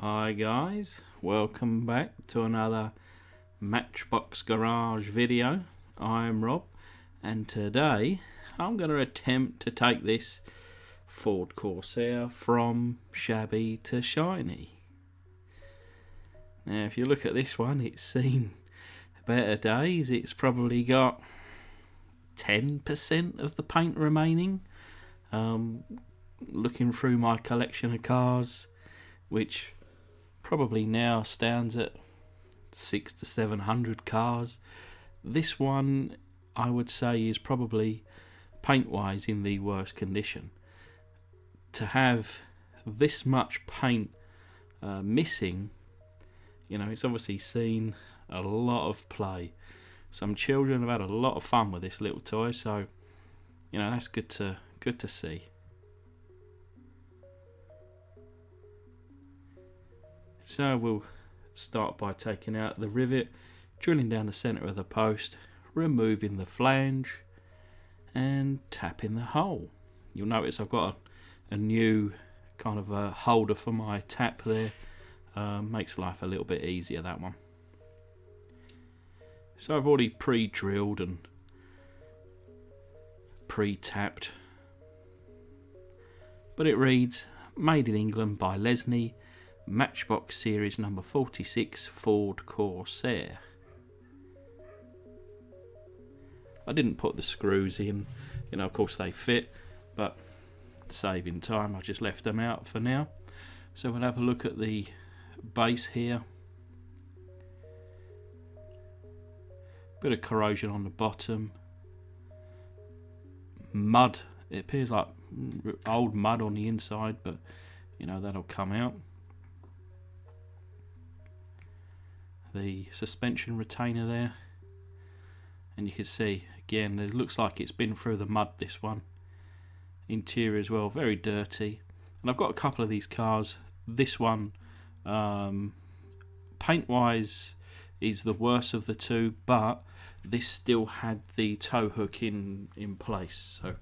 Hi guys, welcome back to another Matchbox Garage video. I'm Rob and today I'm going to attempt to take this Ford Corsair from shabby to shiny. Now if you look at this one, it's seen better days. It's probably got 10% of the paint remaining. Looking through my collection of cars, which probably now stands at 600 to 700 cars, this one I would say is probably paint wise in the worst condition. To have this much paint missing, you know, it's obviously seen a lot of play. Some children have had a lot of fun with this little toy, so you know that's good to see. So we'll start by taking out the rivet, drilling down the centre of the post, removing the flange and tapping the hole. You'll notice I've got a new kind of a holder for my tap there. Makes life a little bit easier, that one. So I've already pre-drilled and pre-tapped, but it reads made in England by Lesney, Matchbox Series number 46 Ford Corsair. I didn't put the screws in, you know, of course they fit, but saving time I just left them out for now. So we'll have a look at the base here. Bit of corrosion on the bottom. Mud, it appears like old mud on the inside, but you know that'll come out. The suspension retainer there, and you can see again it looks like it's been through the mud, this one. Interior as well, very dirty. And I've got a couple of these cars. This one paint wise is the worst of the two, but this still had the tow hook in place, so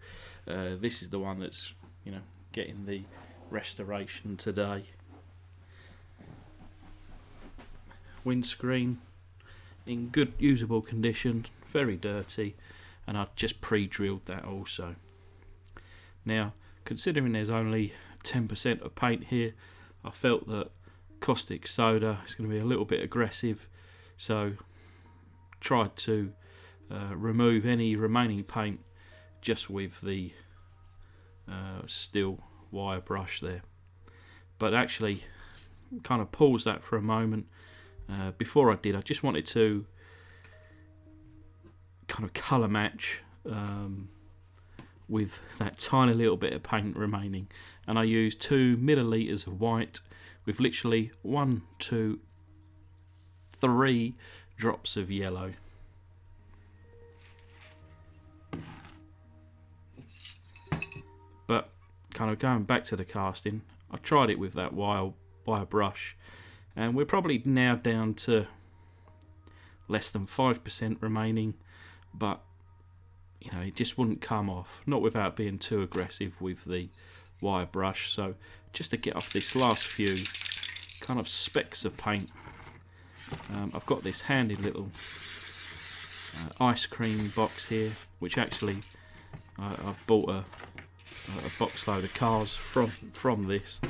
this is the one that's, you know, getting the restoration today. Windscreen in good usable condition, very dirty, and I've just pre-drilled that also. Now considering there's only 10% of paint here, I felt that caustic soda is going to be a little bit aggressive, so tried to remove any remaining paint just with the steel wire brush there. But actually kind of paused that for a moment. Before I did, I just wanted to kind of colour match with that tiny little bit of paint remaining, and I used 2 millilitres of white with literally 1, 2, 3 drops of yellow. But kind of going back to the casting, I tried it with that wire brush, and we're probably now down to less than 5% remaining, but you know it just wouldn't come off, not without being too aggressive with the wire brush. So just to get off this last few kind of specks of paint, I've got this handy little ice cream box here, which actually I've bought a box load of cars from this,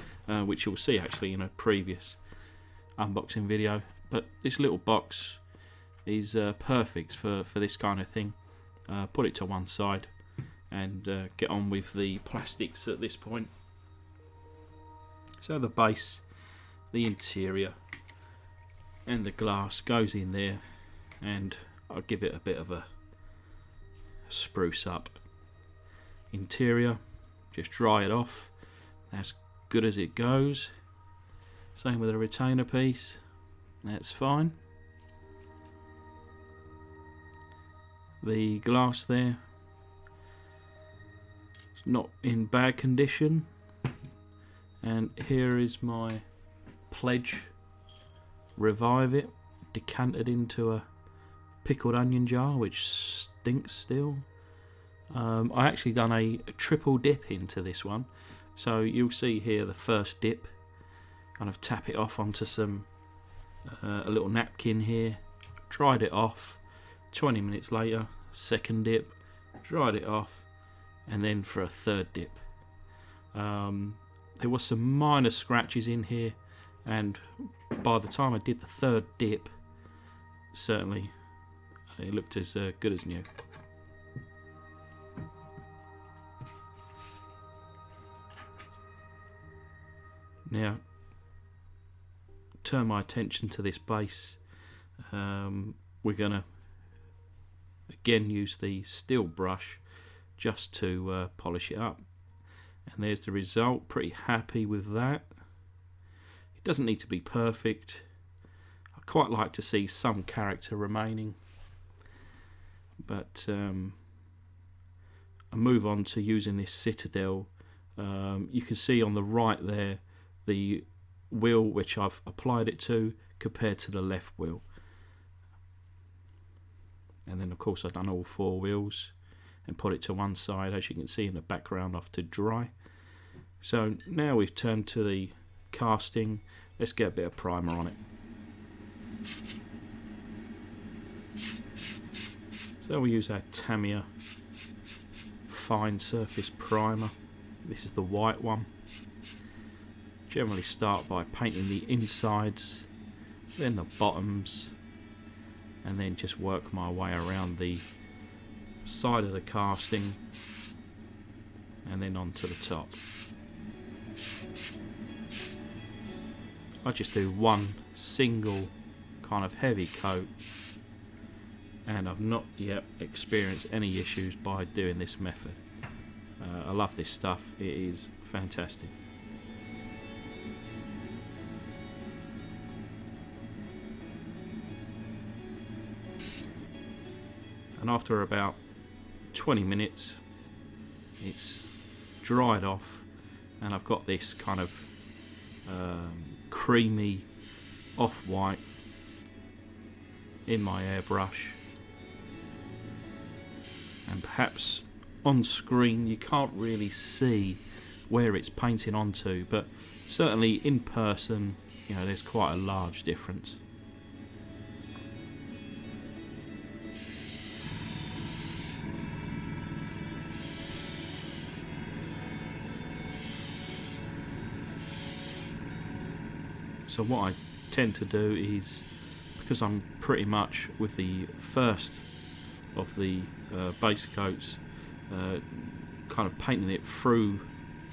which you'll see actually in a previous unboxing video. But this little box is perfect for this kind of thing. Put it to one side and get on with the plastics at this point. So the base, the interior and the glass goes in there, and I'll give it a bit of a spruce up. Interior, just dry it off, that's good as it goes. Same with the retainer piece, that's fine. The glass there, it's not in bad condition. And here is my pledge, revive it, decanted into a pickled onion jar, which stinks still. I actually done a triple dip into this one, so you'll see here the first dip kind of tap it off onto some a little napkin here, dried it off. 20 minutes later, second dip, dried it off, and then for a third dip. There was some minor scratches in here, and by the time I did the third dip, certainly it looked as good as new. Now, turn my attention to this base. We're going to again use the steel brush just to polish it up. And there's the result. Pretty happy with that. It doesn't need to be perfect. I quite like to see some character remaining. But I move on to using this Citadel. You can see on the right there the wheel which I've applied it to compared to the left wheel. And then of course I've done all four wheels and put it to one side, as you can see in the background, off to dry. So now we've turned to the casting. Let's get a bit of primer on it. So we use our Tamiya fine surface primer. This is the white one. Generally start by painting the insides, then the bottoms, and then just work my way around the side of the casting and then onto the top. I just do one single kind of heavy coat, and I've not yet experienced any issues by doing this method. I love this stuff. It is fantastic. And after about 20 minutes it's dried off, and I've got this kind of creamy off-white in my airbrush. And perhaps on screen you can't really see where it's painting onto, but certainly in person, you know, there's quite a large difference. So what I tend to do is, because I'm pretty much with the first of the base coats, kind of painting it through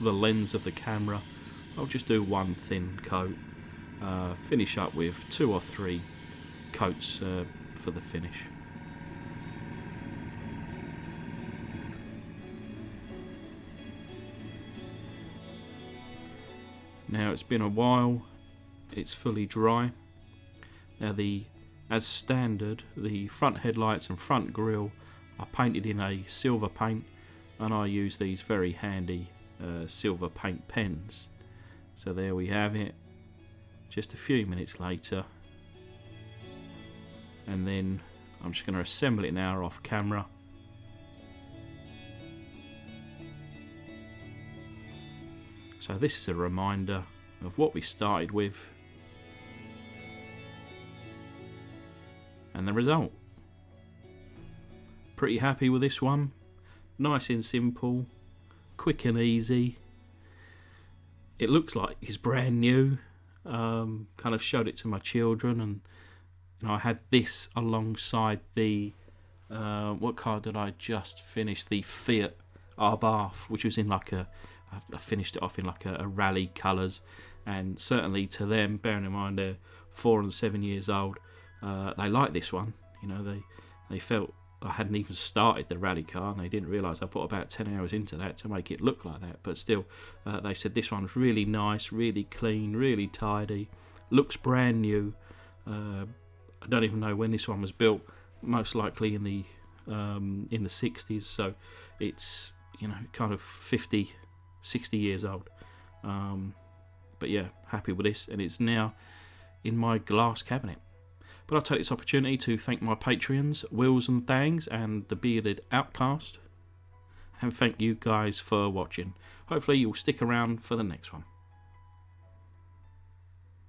the lens of the camera, I'll just do one thin coat, finish up with 2 or 3 coats for the finish. Now it's been a while, it's fully dry. Now as standard, the front headlights and front grille are painted in a silver paint, and I use these very handy silver paint pens. So there we have it, just a few minutes later, and then I'm just going to assemble it now off camera. So this is a reminder of what we started with and the result. Pretty happy with this one. Nice and simple, quick and easy. It looks like it's brand new. Kind of showed it to my children, and you know, I had this alongside the what car did I just finish? The Fiat Abarth, which was in like I finished it off in like a rally colours, and certainly to them, bearing in mind they're 4 and 7 years old, they liked this one. You know, they felt I hadn't even started the rally car, and they didn't realise I put about 10 hours into that to make it look like that. But still, they said this one's really nice, really clean, really tidy, looks brand new. I don't even know when this one was built. Most likely in the 60s, so it's, you know, kind of 50, 60 years old. But yeah, happy with this, and it's now in my glass cabinet. But I'll take this opportunity to thank my Patreons, Wills and Thangs, and the Bearded Outcast, and thank you guys for watching. Hopefully you'll stick around for the next one.